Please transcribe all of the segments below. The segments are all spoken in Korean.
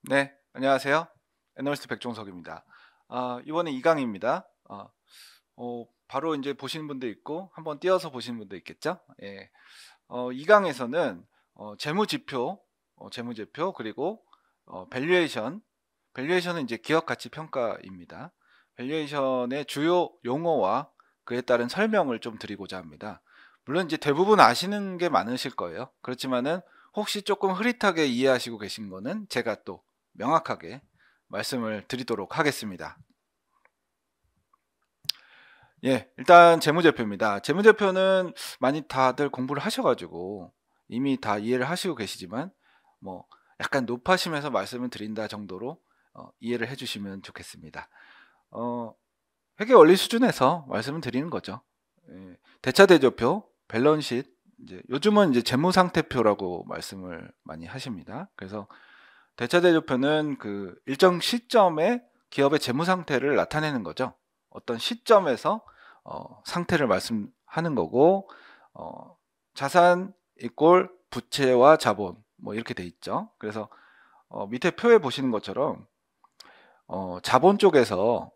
네, 안녕하세요. 애널리스트 백종석입니다. 이번에 2강입니다. 바로 이제 보시는 분도 있고 한번 띄어서 보시는 분도 있겠죠. 예. 2강에서는 재무제표 그리고 밸류에이션은 이제 기업 가치 평가입니다. 밸류에이션의 주요 용어와 그에 따른 설명을 좀 드리고자 합니다. 물론 이제 대부분 아시는 게 많으실 거예요. 그렇지만은 혹시 조금 흐릿하게 이해하시고 계신 거는 제가 또 명확하게 말씀을 드리도록 하겠습니다. 예, 일단 재무제표입니다. 재무제표는 많이 다들 공부를 하셔가지고 이미 다 이해를 하시고 계시지만 뭐 약간 높아심에서 말씀을 드린다 정도로 이해를 해주시면 좋겠습니다. 회계 원리 수준에서 말씀을 드리는 거죠. 예, 대차대조표, 밸런시트, 이제 요즘은 이제 재무상태표라고 말씀을 많이 하십니다. 그래서 대차대조표는 그 일정 시점에 기업의 재무 상태를 나타내는 거죠. 어떤 시점에서 상태를 말씀하는 거고, 자산 이꼴 부채와 자본 뭐 이렇게 돼 있죠. 그래서 밑에 표에 보시는 것처럼 자본 쪽에서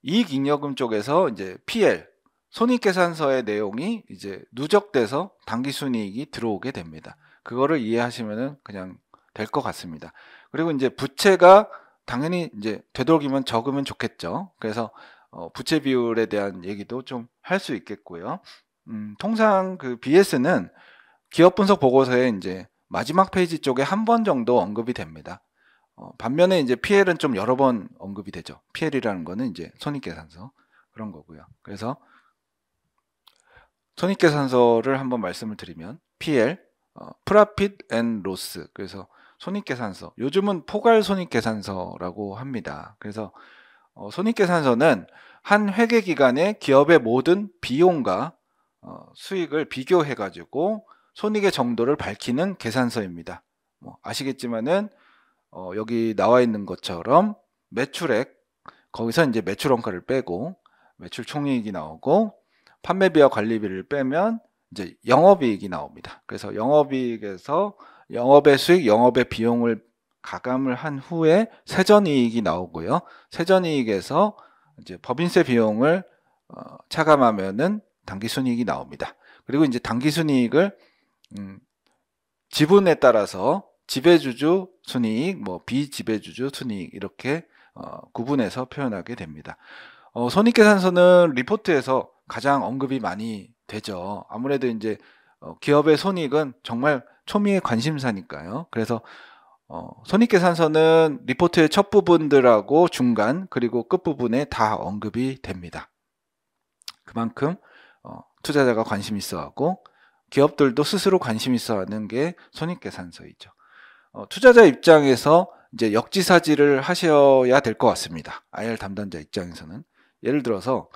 이익잉여금 쪽에서 이제 PL 손익계산서의 내용이 이제 누적돼서 당기순이익이 들어오게 됩니다. 그거를 이해하시면은 그냥 될 것 같습니다. 그리고 이제 부채가 당연히 이제 되도록이면 적으면 좋겠죠. 그래서 부채 비율에 대한 얘기도 좀 할 수 있겠고요. 통상 그 BS는 기업 분석 보고서에 이제 마지막 페이지 쪽에 한 번 정도 언급이 됩니다. 반면에 이제 PL은 좀 여러 번 언급이 되죠. PL이라는 거는 이제 손익계산서 그런 거고요. 그래서 손익계산서를 한번 말씀을 드리면 PL, Profit and Loss. 그래서 손익계산서. 요즘은 포괄 손익계산서라고 합니다. 그래서 손익계산서는 한 회계기간에 기업의 모든 비용과 수익을 비교해가지고 손익의 정도를 밝히는 계산서입니다. 뭐 아시겠지만은 여기 나와 있는 것처럼 매출액 거기서 이제 매출 원가를 빼고 매출 총이익이 나오고 판매비와 관리비를 빼면 이제 영업이익이 나옵니다. 그래서 영업이익에서 영업의 수익, 영업의 비용을 가감을 한 후에 세전이익이 나오고요. 세전이익에서 이제 법인세 비용을 차감하면은 당기순이익이 나옵니다. 그리고 이제 당기순이익을 지분에 따라서 지배주주 순이익, 뭐 비지배주주 순이익 이렇게 구분해서 표현하게 됩니다. 손익계산서는 리포트에서 가장 언급이 많이 되죠. 아무래도 이제 기업의 손익은 정말 초미의 관심사니까요. 그래서 손익계산서는 리포트의 첫 부분들하고 중간 그리고 끝 부분에 다 언급이 됩니다. 그만큼 투자자가 관심 있어하고 기업들도 스스로 관심 있어하는 게 손익계산서이죠. 투자자 입장에서 이제 역지사지를 하셔야 될 것 같습니다. IR 담당자 입장에서는 예를 들어서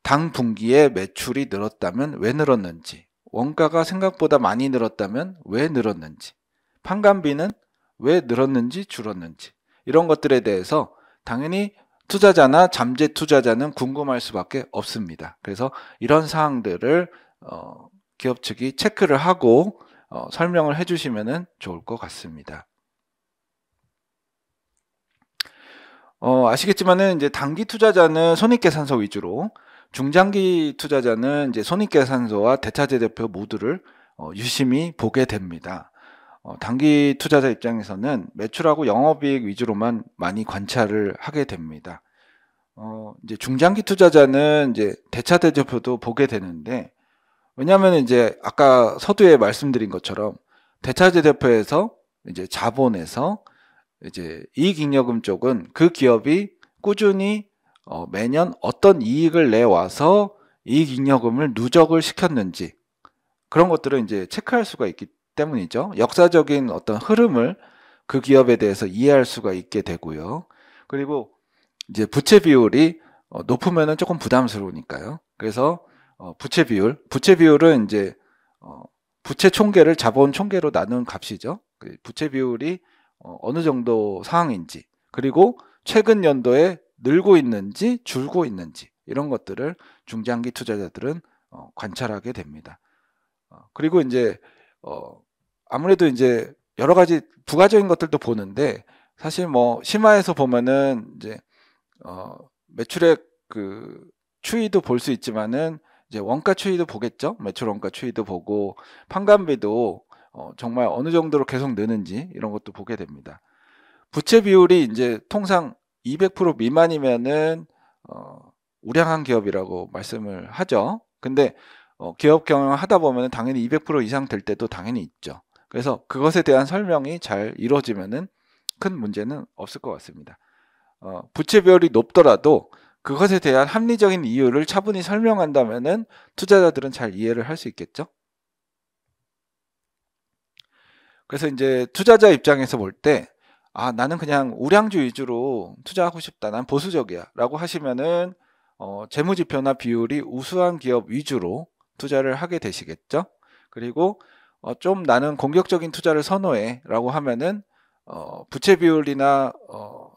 당 분기에 매출이 늘었다면 왜 늘었는지, 원가가 생각보다 많이 늘었다면 왜 늘었는지, 판관비는 왜 늘었는지 줄었는지 이런 것들에 대해서 당연히 투자자나 잠재 투자자는 궁금할 수밖에 없습니다. 그래서 이런 사항들을 기업 측이 체크를 하고 설명을 해주시면 좋을 것 같습니다. 아시겠지만은 이제 단기 투자자는 손익계산서 위주로, 중장기 투자자는 이제 손익계산서와 대차제대표 모두를 유심히 보게 됩니다. 단기 투자자 입장에서는 매출하고 영업이익 위주로만 많이 관찰을 하게 됩니다. 이제 중장기 투자자는 이제 대차대조표도 보게 되는데, 왜냐하면 이제 아까 서두에 말씀드린 것처럼 대차제대표에서 이제 자본에서 이제 이익잉여금 쪽은 그 기업이 꾸준히 매년 어떤 이익을 내와서 이익잉여금을 누적을 시켰는지 그런 것들을 이제 체크할 수가 있기 때문이죠. 역사적인 어떤 흐름을 그 기업에 대해서 이해할 수가 있게 되고요. 그리고 이제 부채 비율이 높으면은 조금 부담스러우니까요. 그래서 부채 비율은 이제 부채 총계를 자본 총계로 나눈 값이죠. 부채 비율이 어느 정도 상황인지, 그리고 최근 연도에 늘고 있는지 줄고 있는지 이런 것들을 중장기 투자자들은 관찰하게 됩니다. 그리고 이제 아무래도 이제 여러 가지 부가적인 것들도 보는데 사실 뭐 심화해서 보면은 이제 매출의 그 추이도 볼 수 있지만은 이제 원가 추이도 보겠죠. 매출 원가 추이도 보고 판관비도 정말 어느 정도로 계속 느는지 이런 것도 보게 됩니다. 부채 비율이 이제 통상 200% 미만이면은 우량한 기업이라고 말씀을 하죠. 근데 기업 경영을 하다 보면 당연히 200% 이상 될 때도 당연히 있죠. 그래서 그것에 대한 설명이 잘 이루어지면은 큰 문제는 없을 것 같습니다. 부채 비율이 높더라도 그것에 대한 합리적인 이유를 차분히 설명한다면은 투자자들은 잘 이해를 할 수 있겠죠. 그래서 이제 투자자 입장에서 볼 때 나는 그냥 우량주 위주로 투자하고 싶다. 난 보수적이야. 라고 하시면은 재무지표나 비율이 우수한 기업 위주로 투자를 하게 되시겠죠. 그리고 좀 나는 공격적인 투자를 선호해. 라고 하면은 부채 비율이나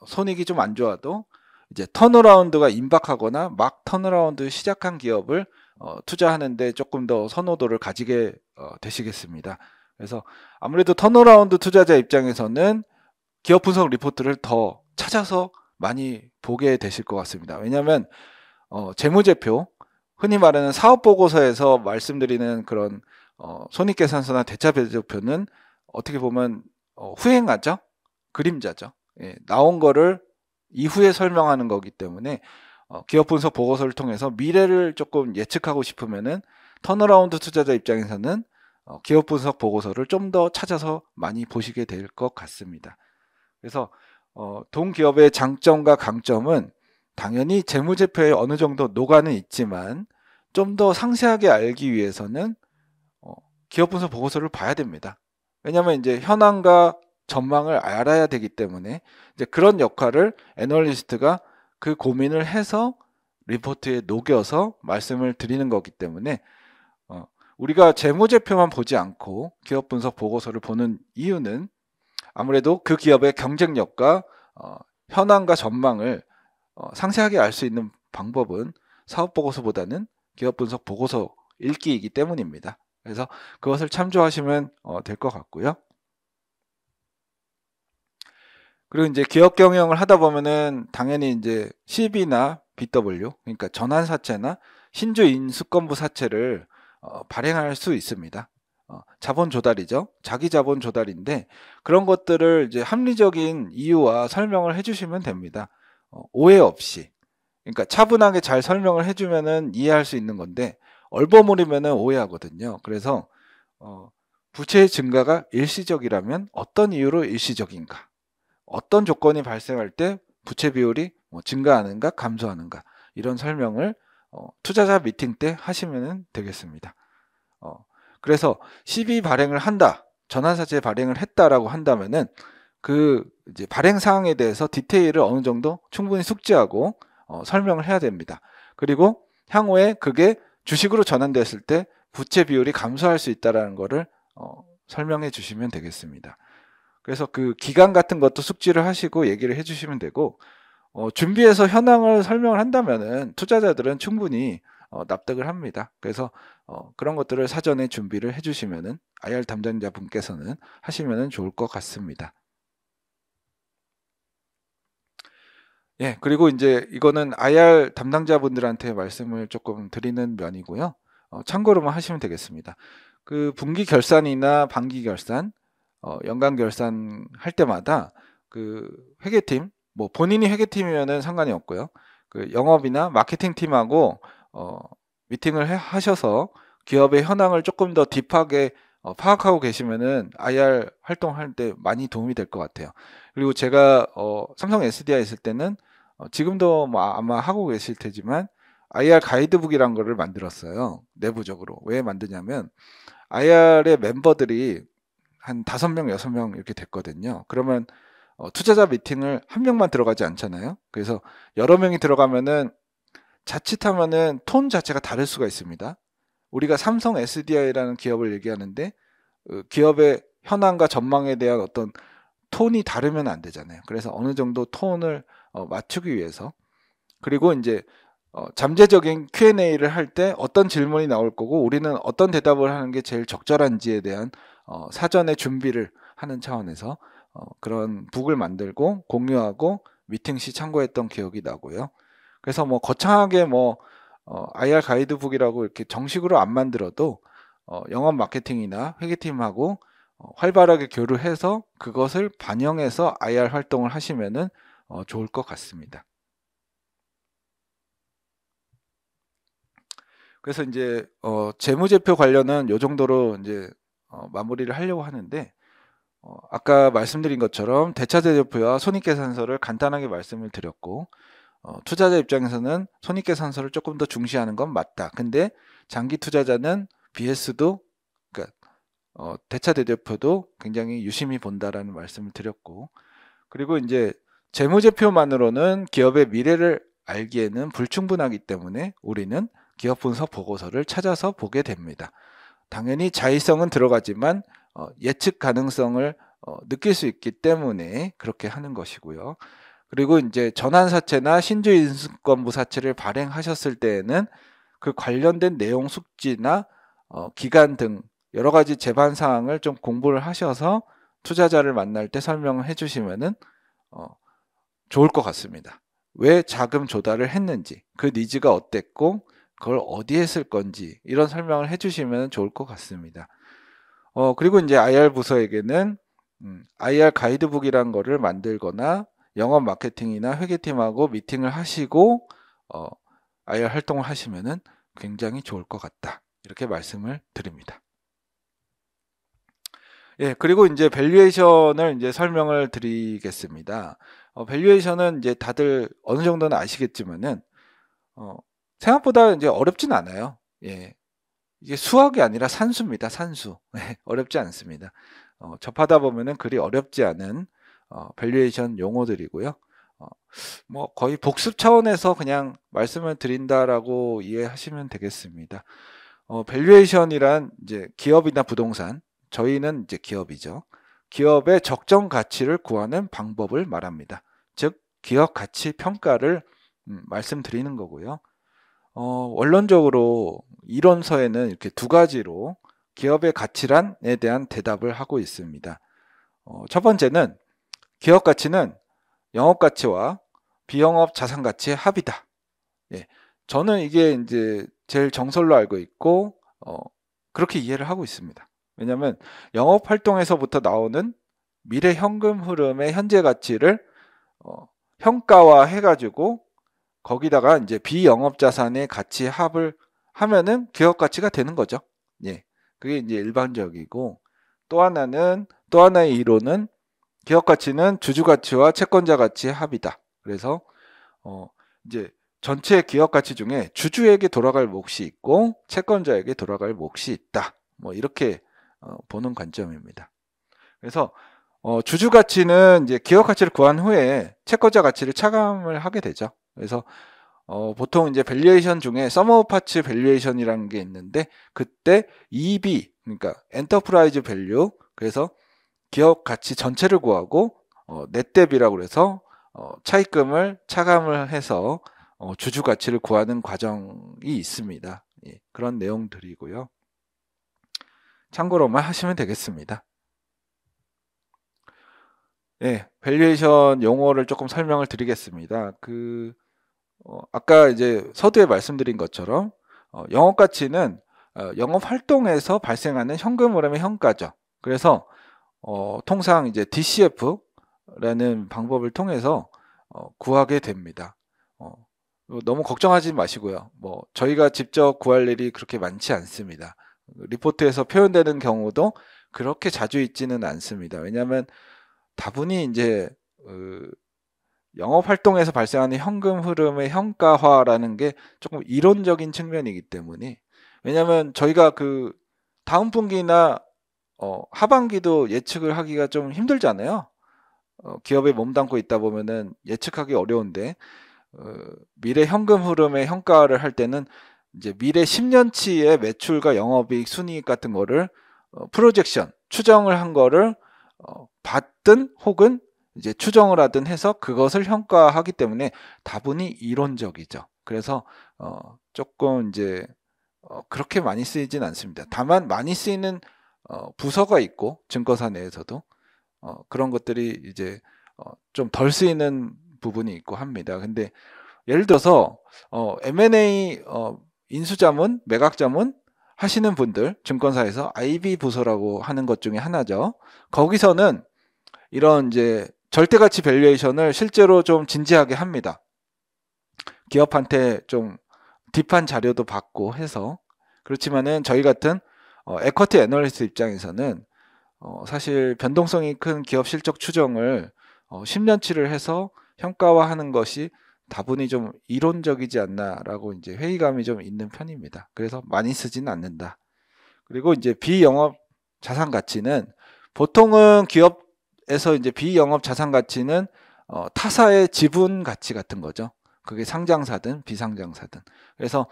손익이 좀 안 좋아도 이제 턴어라운드가 임박하거나 막 턴어라운드 시작한 기업을 투자하는데 조금 더 선호도를 가지게 되시겠습니다. 그래서 아무래도 턴어라운드 투자자 입장에서는 기업 분석 리포트를 더 찾아서 많이 보게 되실 것 같습니다. 왜냐하면 재무제표, 흔히 말하는 사업보고서에서 말씀드리는 그런 손익계산서나 대차배제표는 어떻게 보면 후행하죠? 그림자죠. 예, 나온 거를 이후에 설명하는 거기 때문에 기업 분석 보고서를 통해서 미래를 조금 예측하고 싶으면은 턴어라운드 투자자 입장에서는 기업 분석 보고서를 좀 더 찾아서 많이 보시게 될 것 같습니다. 그래서 동기업의 장점과 강점은 당연히 재무제표에 어느 정도 녹아는 있지만 좀 더 상세하게 알기 위해서는 기업 분석 보고서를 봐야 됩니다. 왜냐하면 이제 현황과 전망을 알아야 되기 때문에 이제 그런 역할을 애널리스트가 그 고민을 해서 리포트에 녹여서 말씀을 드리는 거기 때문에 우리가 재무제표만 보지 않고 기업 분석 보고서를 보는 이유는 아무래도 그 기업의 경쟁력과 현황과 전망을 상세하게 알 수 있는 방법은 사업보고서보다는 기업 분석 보고서 읽기이기 때문입니다. 그래서 그것을 참조하시면 될 것 같고요. 그리고 이제 기업 경영을 하다 보면은 당연히 이제 CB나 BW, 그러니까 전환사채나 신주 인수권부 사채를 발행할 수 있습니다. 자본 조달이죠. 자기 자본 조달인데 그런 것들을 이제 합리적인 이유와 설명을 해주시면 됩니다. 오해 없이. 그러니까 차분하게 잘 설명을 해주면은 이해할 수 있는 건데 얼버무리면은 오해하거든요. 그래서 부채의 증가가 일시적이라면 어떤 이유로 일시적인가? 어떤 조건이 발생할 때 부채 비율이 증가하는가 감소하는가 이런 설명을 투자자 미팅 때 하시면 되겠습니다. 그래서 CB 발행을 한다, 전환사채 발행을 했다라고 한다면은 그 이제 발행 사항에 대해서 디테일을 어느 정도 충분히 숙지하고 설명을 해야 됩니다. 그리고 향후에 그게 주식으로 전환됐을 때 부채 비율이 감소할 수 있다라는 거를 설명해 주시면 되겠습니다. 그래서 그 기간 같은 것도 숙지를 하시고 얘기를 해주시면 되고 준비해서 현황을 설명을 한다면은 투자자들은 충분히 납득을 합니다. 그래서 그런 것들을 사전에 준비를 해주시면은 IR 담당자 분께서는 하시면은 좋을 것 같습니다. 예, 그리고 이제 이거는 IR 담당자분들한테 말씀을 조금 드리는 면이고요. 참고로만 하시면 되겠습니다. 그 분기 결산이나 반기 결산, 연간 결산 할 때마다 그 회계팀, 뭐 본인이 회계팀이면은 상관이 없고요. 그 영업이나 마케팅 팀하고 미팅을 하셔서 기업의 현황을 조금 더 딥하게 파악하고 계시면은 IR 활동할 때 많이 도움이 될 것 같아요. 그리고 제가 삼성 SDI 있을 때는 지금도 뭐 아마 하고 계실 테지만 IR 가이드북이란 거를 만들었어요. 내부적으로. 왜 만드냐면 IR의 멤버들이 한 5명, 6명 이렇게 됐거든요. 그러면 투자자 미팅을 한 명만 들어가지 않잖아요. 그래서 여러 명이 들어가면은 자칫하면은 톤 자체가 다를 수가 있습니다. 우리가 삼성 SDI라는 기업을 얘기하는데 기업의 현황과 전망에 대한 어떤 톤이 다르면 안 되잖아요. 그래서 어느 정도 톤을 맞추기 위해서 그리고 이제 잠재적인 Q&A를 할 때 어떤 질문이 나올 거고 우리는 어떤 대답을 하는 게 제일 적절한지에 대한 사전에 준비를 하는 차원에서 그런 북을 만들고 공유하고 미팅 시 참고했던 기억이 나고요. 그래서 뭐 거창하게 뭐 IR 가이드북이라고 이렇게 정식으로 안 만들어도 영업 마케팅이나 회계팀하고 활발하게 교류해서 그것을 반영해서 IR 활동을 하시면은 좋을 것 같습니다. 그래서 이제 재무제표 관련은 요 정도로 이제 마무리를 하려고 하는데, 아까 말씀드린 것처럼 대차대조표와 손익계산서를 간단하게 말씀을 드렸고, 투자자 입장에서는 손익계산서를 조금 더 중시하는 건 맞다. 근데 장기 투자자는 BS도, 그러니까 대차대조표도 굉장히 유심히 본다라는 말씀을 드렸고, 그리고 이제 재무제표만으로는 기업의 미래를 알기에는 불충분하기 때문에 우리는 기업 분석 보고서를 찾아서 보게 됩니다. 당연히 자의성은 들어가지만 예측 가능성을 느낄 수 있기 때문에 그렇게 하는 것이고요. 그리고 이제 전환사채나 신주인수권부 사채를 발행하셨을 때에는 그 관련된 내용 숙지나 기간 등 여러 가지 제반 사항을 좀 공부를 하셔서 투자자를 만날 때 설명을 해주시면은 좋을 것 같습니다. 왜 자금 조달을 했는지, 그 니즈가 어땠고 그걸 어디에 쓸 건지 이런 설명을 해주시면 좋을 것 같습니다. 그리고 이제 IR 부서에게는 IR 가이드북이란 거를 만들거나 영업 마케팅이나 회계팀하고 미팅을 하시고 IR 활동을 하시면은 굉장히 좋을 것 같다. 이렇게 말씀을 드립니다. 예, 그리고 이제 밸류에이션을 이제 설명을 드리겠습니다. 밸류에이션은 이제 다들 어느 정도는 아시겠지만은 생각보다 이제 어렵진 않아요. 예. 이게 수학이 아니라 산수입니다. 산수. 예, 어렵지 않습니다. 접하다 보면은 그리 어렵지 않은 밸류에이션 용어들이고요. 뭐 거의 복습 차원에서 그냥 말씀을 드린다라고 이해하시면 되겠습니다. 밸류에이션이란 이제 기업이나 부동산, 저희는 이제 기업이죠. 기업의 적정 가치를 구하는 방법을 말합니다. 즉 기업 가치 평가를 말씀드리는 거고요. 원론적으로 이론서에는 이렇게 두 가지로 기업의 가치란에 대한 대답을 하고 있습니다. 첫 번째는 기업 가치는 영업 가치와 비영업 자산 가치의 합이다. 예, 저는 이게 이제 제일 정설로 알고 있고 그렇게 이해를 하고 있습니다. 왜냐하면 영업 활동에서부터 나오는 미래 현금 흐름의 현재 가치를 평가화 해가지고 거기다가 이제 비영업 자산의 가치 합을 하면은 기업 가치가 되는 거죠. 예, 그게 이제 일반적이고, 또 하나의 이론은 기업 가치는 주주 가치와 채권자 가치의 합이다. 그래서 이제 전체 기업 가치 중에 주주에게 돌아갈 몫이 있고 채권자에게 돌아갈 몫이 있다. 뭐 이렇게 보는 관점입니다. 그래서 주주 가치는 이제 기업 가치를 구한 후에 채권자 가치를 차감을 하게 되죠. 그래서 보통 이제 밸류에이션 중에 서머 파츠 밸류에이션이라는 게 있는데, 그때 EB, 그러니까 엔터프라이즈 밸류, 그래서 기업 가치 전체를 구하고 넷대비라고 그래서 차입금을 차감을 해서 주주 가치를 구하는 과정이 있습니다. 예, 그런 내용들이고요. 참고로만 하시면 되겠습니다. 예, 밸류에이션 용어를 조금 설명을 드리겠습니다. 아까 이제 서두에 말씀드린 것처럼 영업 가치는 영업 활동에서 발생하는 현금 흐름의 현가죠. 그래서 통상 이제 DCF라는 방법을 통해서 구하게 됩니다. 너무 걱정하지 마시고요. 뭐 저희가 직접 구할 일이 그렇게 많지 않습니다. 리포트에서 표현되는 경우도 그렇게 자주 있지는 않습니다. 왜냐하면 다분히 이제 영업 활동에서 발생하는 현금 흐름의 현가화라는 게 조금 이론적인 측면이기 때문에, 왜냐하면 저희가 그 다음 분기나 하반기도 예측을 하기가 좀 힘들잖아요. 기업에 몸담고 있다 보면은 예측하기 어려운데 미래 현금 흐름의 현가를 할 때는 이제 미래 10년치의 매출과 영업이익 순이익 같은 거를 프로젝션 추정을 한 거를 받든 혹은 이제 추정을 하든 해서 그것을 평가하기 때문에 다분히 이론적이죠. 그래서 조금 이제 그렇게 많이 쓰이진 않습니다. 다만 많이 쓰이는 부서가 있고 증권사 내에서도 그런 것들이 이제 좀 덜 쓰이는 부분이 있고 합니다. 근데 예를 들어서 M&A 인수자문, 매각자문 하시는 분들, 증권사에서 IB 부서라고 하는 것 중에 하나죠. 거기서는 이런 이제 절대가치 밸류에이션을 실제로 좀 진지하게 합니다. 기업한테 좀 딥한 자료도 받고 해서. 그렇지만은 저희 같은 에쿼티 애널리스트 입장에서는 사실 변동성이 큰 기업 실적 추정을 10년치를 해서 평가화하는 것이 다분히 좀 이론적이지 않나라고 이제 회의감이 좀 있는 편입니다. 그래서 많이 쓰지는 않는다. 그리고 이제 비영업 자산 가치는 보통은 기업에서 이제 비영업 자산 가치는 타사의 지분 가치 같은 거죠. 그게 상장사든 비상장사든. 그래서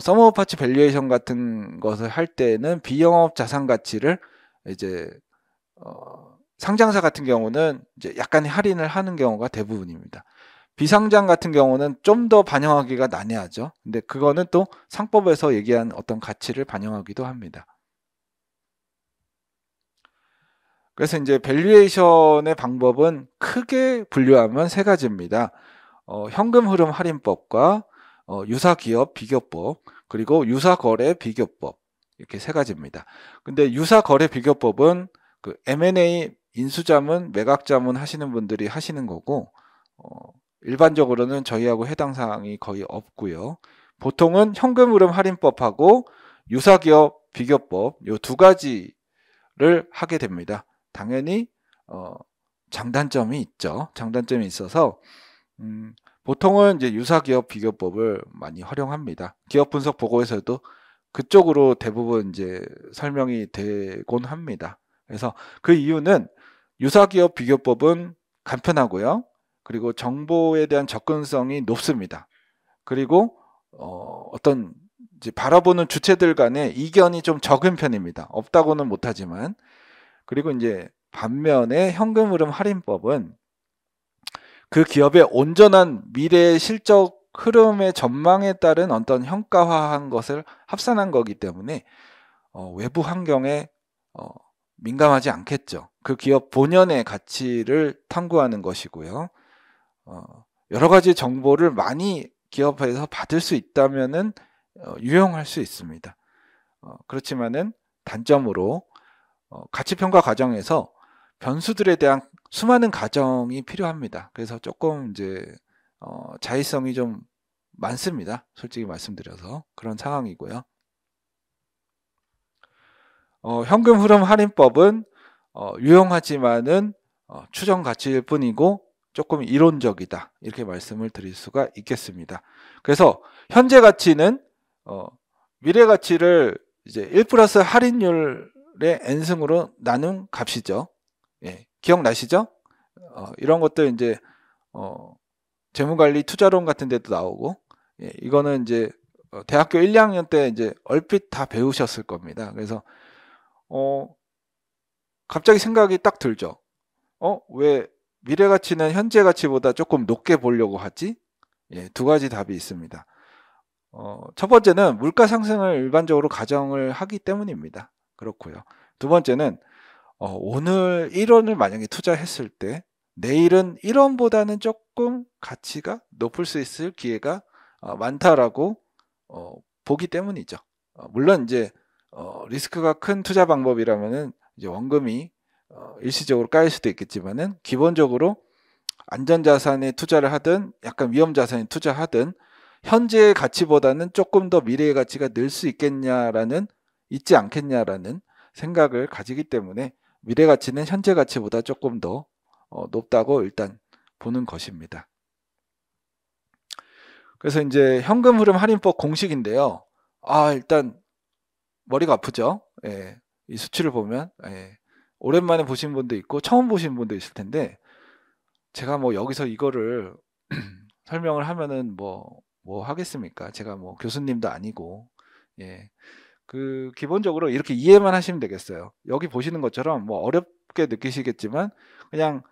서머 오브 파츠 밸류에이션 같은 것을 할 때는 비영업 자산 가치를 이제 상장사 같은 경우는 이제 약간 할인을 하는 경우가 대부분입니다. 비상장 같은 경우는 좀 더 반영하기가 난해하죠. 근데 그거는 또 상법에서 얘기한 어떤 가치를 반영하기도 합니다. 그래서 이제 밸류에이션의 방법은 크게 분류하면 세 가지입니다. 현금 흐름 할인법과 유사기업 비교법, 그리고 유사거래 비교법, 이렇게 세 가지입니다. 근데 유사거래 비교법은 그 M&A 인수자문, 매각자문 하시는 분들이 하시는 거고, 일반적으로는 저희하고 해당 사항이 거의 없고요. 보통은 현금 흐름 할인법하고 유사기업 비교법 이 두 가지를 하게 됩니다. 당연히 장단점이 있죠. 장단점이 있어서 보통은 이제 유사기업 비교법을 많이 활용합니다. 기업 분석 보고에서도 그쪽으로 대부분 이제 설명이 되곤 합니다. 그래서 그 이유는 유사기업 비교법은 간편하고요. 그리고 정보에 대한 접근성이 높습니다. 그리고 어떤 이제 바라보는 주체들 간의 이견이 좀 적은 편입니다. 없다고는 못하지만. 그리고 이제 반면에 현금 흐름 할인법은 그 기업의 온전한 미래 실적 흐름의 전망에 따른 어떤 평가화한 것을 합산한 거기 때문에 외부 환경에 민감하지 않겠죠. 그 기업 본연의 가치를 탐구하는 것이고요. 여러 가지 정보를 많이 기업에서 받을 수 있다면은 유용할 수 있습니다. 그렇지만은 단점으로 가치평가 과정에서 변수들에 대한 수많은 가정이 필요합니다. 그래서 조금 이제 자의성이 좀 많습니다. 솔직히 말씀드려서 그런 상황이고요. 현금 흐름 할인법은 유용하지만은 추정 가치일 뿐이고 조금 이론적이다, 이렇게 말씀을 드릴 수가 있겠습니다. 그래서 현재 가치는 미래 가치를 이제 1 플러스 할인율의 n승으로 나눈 값이죠. 예, 기억나시죠? 이런 것들 이제 재무관리 투자론 같은 데도 나오고, 예, 이거는 이제 대학교 1, 2학년 때 이제 얼핏 다 배우셨을 겁니다. 그래서 갑자기 생각이 딱 들죠. 왜 미래 가치는 현재 가치보다 조금 높게 보려고 하지? 예, 두 가지 답이 있습니다. 첫 번째는 물가 상승을 일반적으로 가정을 하기 때문입니다. 그렇고요. 두 번째는 오늘 1원을 만약에 투자했을 때 내일은 1원보다는 조금 가치가 높을 수 있을 기회가 많다라고 보기 때문이죠. 물론 이제 리스크가 큰 투자 방법이라면은 이제 원금이 일시적으로 까일 수도 있겠지만은 기본적으로 안전자산에 투자를 하든 약간 위험자산에 투자하든 현재의 가치보다는 조금 더 미래의 가치가 늘 수 있지 않겠냐라는 생각을 가지기 때문에 미래 가치는 현재 가치보다 조금 더 높다고 일단 보는 것입니다. 그래서 이제 현금 흐름 할인법 공식인데요. 일단 머리가 아프죠. 예, 이 수치를 보면, 예, 오랜만에 보신 분도 있고 처음 보신 분도 있을 텐데, 제가 뭐 여기서 이거를 설명을 하면은 뭐 하겠습니까? 제가 뭐 교수님도 아니고, 예, 그 기본적으로 이렇게 이해만 하시면 되겠어요. 여기 보시는 것처럼 뭐 어렵게 느끼시겠지만 그냥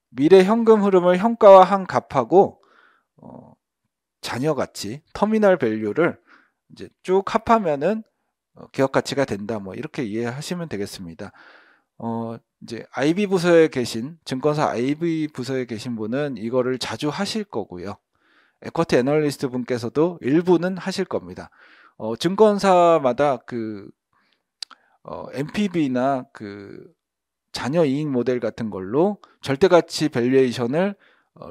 미래 현금 흐름을 현가화한 값하고 잔여 가치, 터미널 밸류를 이제 쭉 합하면은 기업 가치가 된다, 뭐 이렇게 이해하시면 되겠습니다. 이제 IB 부서에 계신 증권사 IB 부서에 계신 분은 이거를 자주 하실 거고요. 에쿼티 애널리스트 분께서도 일부는 하실 겁니다. 증권사마다 그 MPB나 그 자녀 이익 모델 같은 걸로 절대가치 밸류에이션을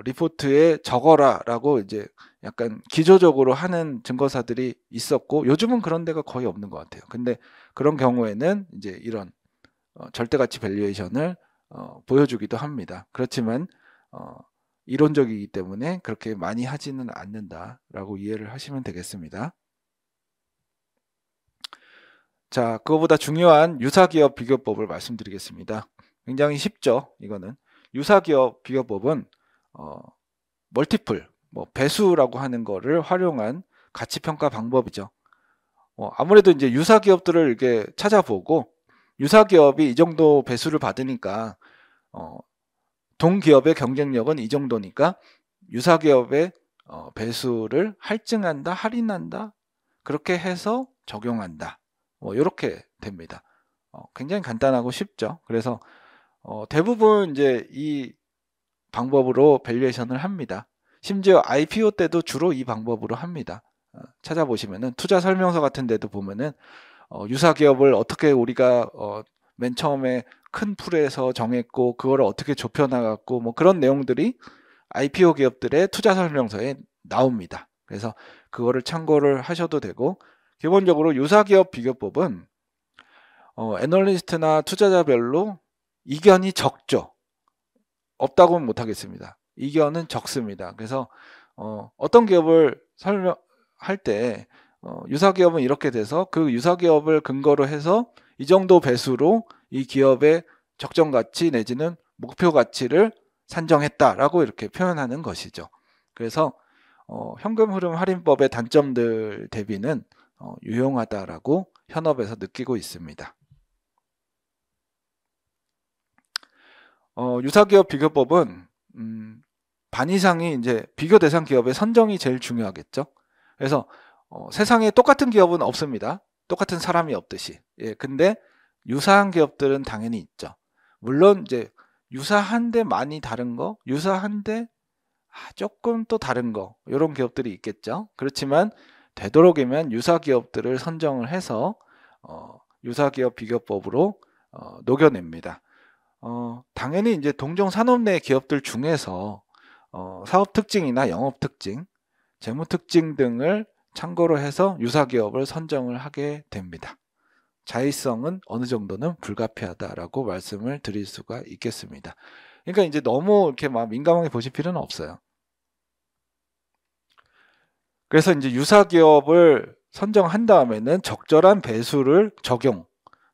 리포트에 적어라라고 이제 약간 기조적으로 하는 증권사들이 있었고 요즘은 그런 데가 거의 없는 것 같아요. 근데 그런 경우에는 이제 이런 절대가치 밸류에이션을 보여주기도 합니다. 그렇지만 이론적이기 때문에 그렇게 많이 하지는 않는다라고 이해를 하시면 되겠습니다. 자, 그거보다 중요한 유사기업 비교법을 말씀드리겠습니다. 굉장히 쉽죠. 이거는 유사기업 비교법은 멀티플, 배수라고 하는 거를 활용한 가치평가 방법이죠. 아무래도 이제 유사기업들을 이렇게 찾아보고 유사기업이 이 정도 배수를 받으니까 동기업의 경쟁력은 이 정도니까 유사기업의 배수를 할증한다, 할인한다, 그렇게 해서 적용한다. 이렇게 됩니다. 굉장히 간단하고 쉽죠. 그래서 대부분 이제 이 방법으로 밸류에이션을 합니다. 심지어 IPO 때도 주로 이 방법으로 합니다. 찾아보시면은 투자 설명서 같은 데도 보면은 유사기업을 어떻게 우리가 맨 처음에 큰 풀에서 정했고 그거를 어떻게 좁혀나갔고 뭐 그런 내용들이 IPO 기업들의 투자 설명서에 나옵니다. 그래서 그거를 참고를 하셔도 되고 기본적으로 유사기업 비교법은 애널리스트나 투자자별로 이견이 적죠. 없다고는 못하겠습니다. 이견은 적습니다. 그래서 어떤 기업을 설명할 때 유사기업은 이렇게 돼서 그 유사기업을 근거로 해서 이 정도 배수로 이 기업의 적정 가치 내지는 목표 가치를 산정했다라고 이렇게 표현하는 것이죠. 그래서 현금 흐름 할인법의 단점들 대비는 유용하다라고 현업에서 느끼고 있습니다. 유사기업 비교법은 반 이상이 이제 비교 대상 기업의 선정이 제일 중요하겠죠. 그래서 세상에 똑같은 기업은 없습니다. 똑같은 사람이 없듯이. 예, 근데 유사한 기업들은 당연히 있죠. 물론 이제 유사한데 많이 다른 거, 유사한데 조금 또 다른 거 이런 기업들이 있겠죠. 그렇지만 되도록이면 유사 기업들을 선정을 해서 유사기업 비교법으로 녹여냅니다. 당연히 이제 동종 산업 내 기업들 중에서 사업 특징이나 영업 특징, 재무 특징 등을 참고로 해서 유사 기업을 선정을 하게 됩니다. 자의성은 어느 정도는 불가피하다라고 말씀을 드릴 수가 있겠습니다. 그러니까 이제 너무 이렇게 막 민감하게 보실 필요는 없어요. 그래서 이제 유사 기업을 선정한 다음에는 적절한 배수를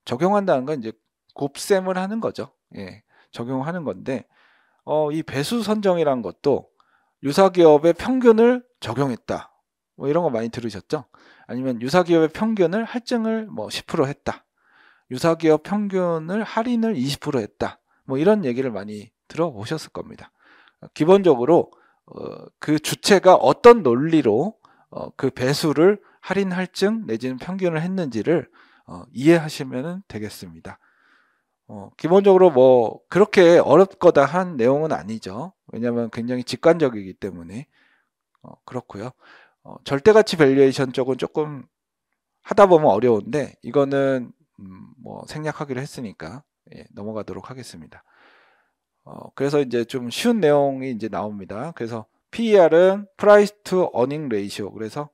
적용한다는 건 이제 곱셈을 하는 거죠. 예, 적용하는 건데 이 배수 선정이란 것도 유사기업의 평균을 적용했다. 뭐 이런 거 많이 들으셨죠? 아니면 유사기업의 평균을 할증을 10% 했다. 유사기업 평균을 할인을 20% 했다. 뭐 이런 얘기를 많이 들어보셨을 겁니다. 기본적으로 그 주체가 어떤 논리로 그 배수를 할인, 할증 내지는 평균을 했는지를 이해하시면 되겠습니다. 기본적으로 뭐 그렇게 어렵거다 한 내용은 아니죠. 왜냐하면 굉장히 직관적이기 때문에 그렇고요. 절대가치 밸류에이션 쪽은 조금 하다 보면 어려운데 이거는 뭐 생략하기로 했으니까 넘어가도록 하겠습니다. 그래서 이제 좀 쉬운 내용이 이제 나옵니다. 그래서 PER은 Price to Earning Ratio. 그래서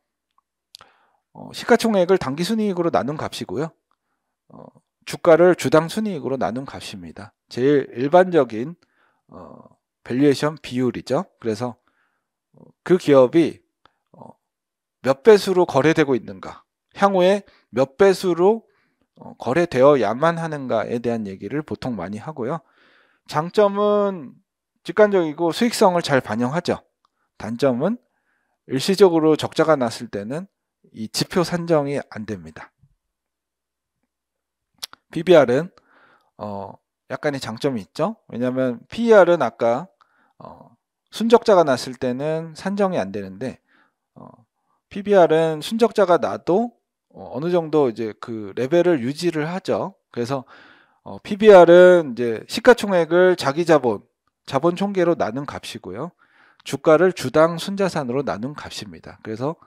시가총액을 당기순이익으로 나눈 값이고요. 주가를 주당 순이익으로 나눈 값입니다. 제일 일반적인 밸류에이션 비율이죠. 그래서 그 기업이 몇 배수로 거래되고 있는가, 향후에 몇 배수로 거래되어야만 하는가에 대한 얘기를 보통 많이 하고요. 장점은 직관적이고 수익성을 잘 반영하죠. 단점은 일시적으로 적자가 났을 때는 이 지표 산정이 안 됩니다. PBR은 약간의 장점이 있죠. 왜냐하면 PER은 아까 순적자가 났을 때는 산정이 안 되는데 PBR은 순적자가 나도 어느 정도 이제 그 레벨을 유지를 하죠. 그래서 PBR은 이제 시가총액을 자기 자본 총계로 나눈 값이고요. 주가를 주당 순자산으로 나눈 값입니다. 그래서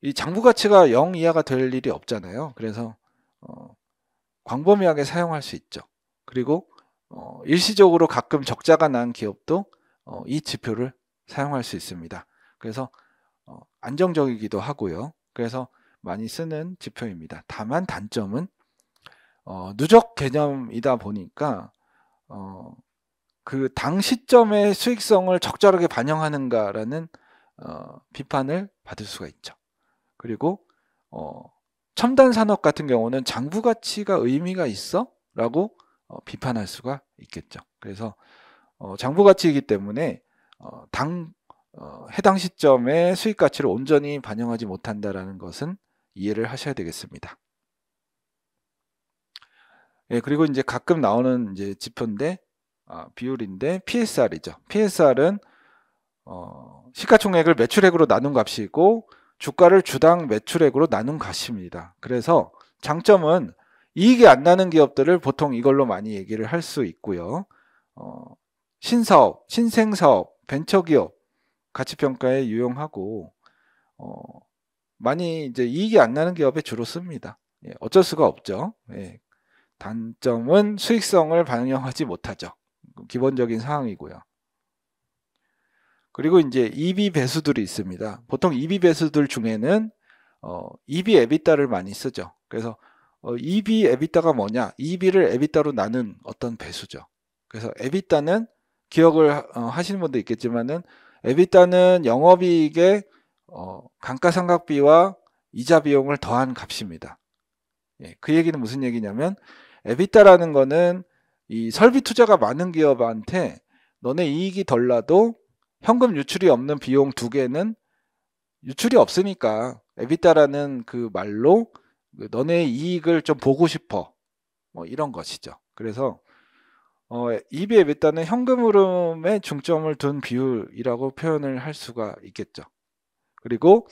이 장부 가치가 0 이하가 될 일이 없잖아요. 그래서 광범위하게 사용할 수 있죠. 그리고 일시적으로 가끔 적자가 난 기업도 이 지표를 사용할 수 있습니다. 그래서 안정적이기도 하고요. 그래서 많이 쓰는 지표입니다. 다만 단점은 누적 개념이다 보니까 그 당 시점의 수익성을 적절하게 반영하는가라는 비판을 받을 수가 있죠. 그리고 첨단 산업 같은 경우는 장부 가치가 의미가 있어? 라고 비판할 수가 있겠죠. 그래서 장부 가치이기 때문에 해당 시점의 수익 가치를 온전히 반영하지 못한다라는 것은 이해를 하셔야 되겠습니다. 예, 그리고 이제 가끔 나오는 이제 지표인데 비율인데 PSR이죠. PSR은 시가총액을 매출액으로 나눈 값이고 주가를 주당 매출액으로 나눈 값입니다. 그래서 장점은 이익이 안 나는 기업들을 보통 이걸로 많이 얘기를 할 수 있고요. 신사업, 신생사업, 벤처기업 가치평가에 유용하고 많이 이제 이익이 안 나는 기업에 주로 씁니다. 예, 어쩔 수가 없죠. 예, 단점은 수익성을 반영하지 못하죠. 기본적인 사항이고요. 그리고 이제 EB 배수들이 있습니다. 보통 EB 배수들 중에는 EB 에비타를 많이 쓰죠. 그래서 EB 에비타가 뭐냐? EB를 에비타로 나눈 어떤 배수죠. 그래서 에비타는 기억을 하시는 분도 있겠지만은 에비타는 영업이익의 감가상각비와 이자 비용을 더한 값입니다. 예, 그 얘기는 무슨 얘기냐면 에비타라는 거는 이 설비 투자가 많은 기업한테 너네 이익이 덜 나도 현금 유출이 없는 비용 두 개는 유출이 없으니까 에비타라는 그 말로 너네 이익을 좀 보고 싶어 뭐 이런 것이죠. 그래서 EB 에비타는 현금 흐름에 중점을 둔 비율이라고 표현을 할 수가 있겠죠. 그리고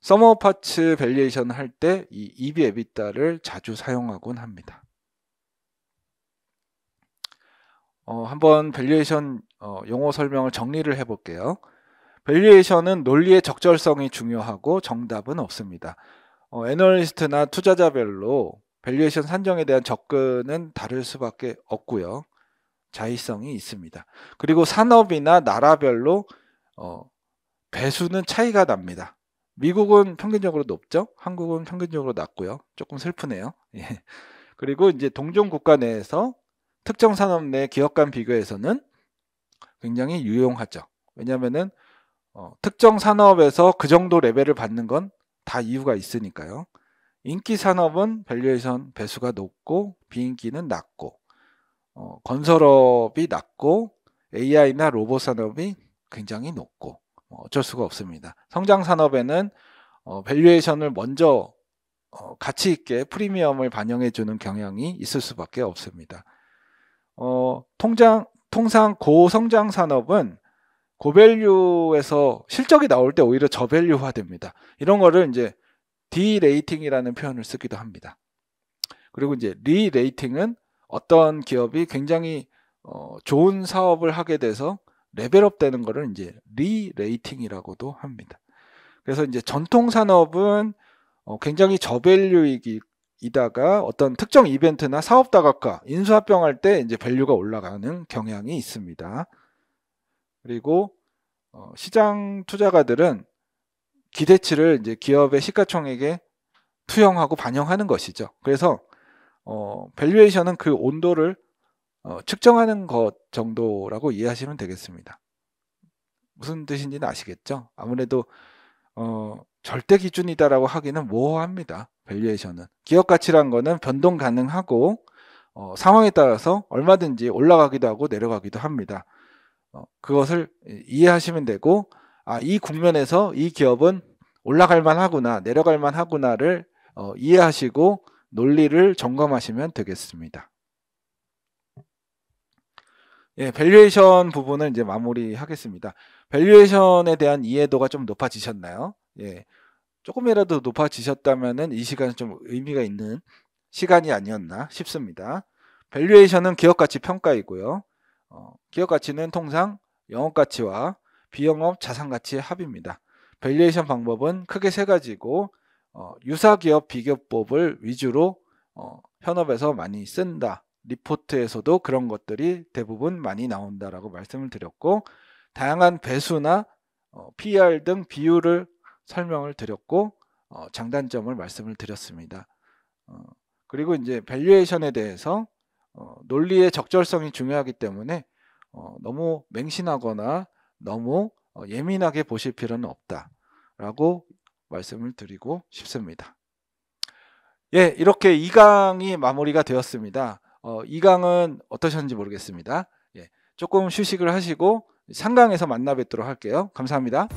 서머 파츠 밸류에이션 할 때 이 EB 에비타를 자주 사용하곤 합니다. 한번 밸류에이션 용어 설명을 정리를 해볼게요. 밸류에이션은 논리의 적절성이 중요하고 정답은 없습니다. 애널리스트나 투자자별로 밸류에이션 산정에 대한 접근은 다를 수밖에 없고요. 자의성이 있습니다. 그리고 산업이나 나라별로 배수는 차이가 납니다. 미국은 평균적으로 높죠. 한국은 평균적으로 낮고요. 조금 슬프네요. 예. 그리고 이제 동종 국가 내에서 특정 산업 내 기업 간 비교에서는 굉장히 유용하죠. 왜냐하면은 특정 산업에서 그 정도 레벨을 받는 건 다 이유가 있으니까요. 인기 산업은 밸류에이션 배수가 높고 비인기는 낮고 건설업이 낮고 AI나 로봇 산업이 굉장히 높고 어쩔 수가 없습니다. 성장 산업에는 밸류에이션을 먼저 가치 있게 프리미엄을 반영해 주는 경향이 있을 수밖에 없습니다. 통상 고성장 산업은 고밸류에서 실적이 나올 때 오히려 저밸류화 됩니다. 이런 거를 이제 디레이팅이라는 표현을 쓰기도 합니다. 그리고 이제 리레이팅은 어떤 기업이 굉장히 좋은 사업을 하게 돼서 레벨업 되는 거를 이제 리레이팅이라고도 합니다. 그래서 이제 전통 산업은 굉장히 저밸류이다가 어떤 특정 이벤트나 사업 다각화, 인수합병할 때 이제 밸류가 올라가는 경향이 있습니다. 그리고 시장 투자가들은 기대치를 이제 기업의 시가총액에 투영하고 반영하는 것이죠. 그래서 밸류에이션은 그 온도를 측정하는 것 정도라고 이해하시면 되겠습니다. 무슨 뜻인지는 아시겠죠? 아무래도 절대 기준이다라고 하기는 모호합니다. 밸류에이션은 기업 가치란 거는 변동 가능하고 상황에 따라서 얼마든지 올라가기도 하고 내려가기도 합니다. 그것을 이해하시면 되고 이 국면에서 이 기업은 올라갈 만하구나 내려갈 만하구나를 이해하시고 논리를 점검하시면 되겠습니다. 예, 밸류에이션 부분은 이제 마무리하겠습니다. 밸류에이션에 대한 이해도가 좀 높아지셨나요? 예, 조금이라도 높아지셨다면은 이 시간은 좀 의미가 있는 시간이 아니었나 싶습니다. 밸류에이션은 기업가치 평가이고요. 기업가치는 통상 영업가치와 비영업 자산가치의 합입니다. 밸류에이션 방법은 크게 세 가지고 유사기업 비교법을 위주로 현업에서 많이 쓴다. 리포트에서도 그런 것들이 대부분 많이 나온다라고 말씀을 드렸고, 다양한 배수나 PER 등 비율을 설명을 드렸고, 장단점을 말씀을 드렸습니다. 그리고 이제 밸류에이션에 대해서 논리의 적절성이 중요하기 때문에 너무 맹신하거나 너무 예민하게 보실 필요는 없다라고 말씀을 드리고 싶습니다. 예, 이렇게 2강이 마무리가 되었습니다. 2강은 어떠셨는지 모르겠습니다. 예, 조금 휴식을 하시고 3강에서 만나 뵙도록 할게요. 감사합니다.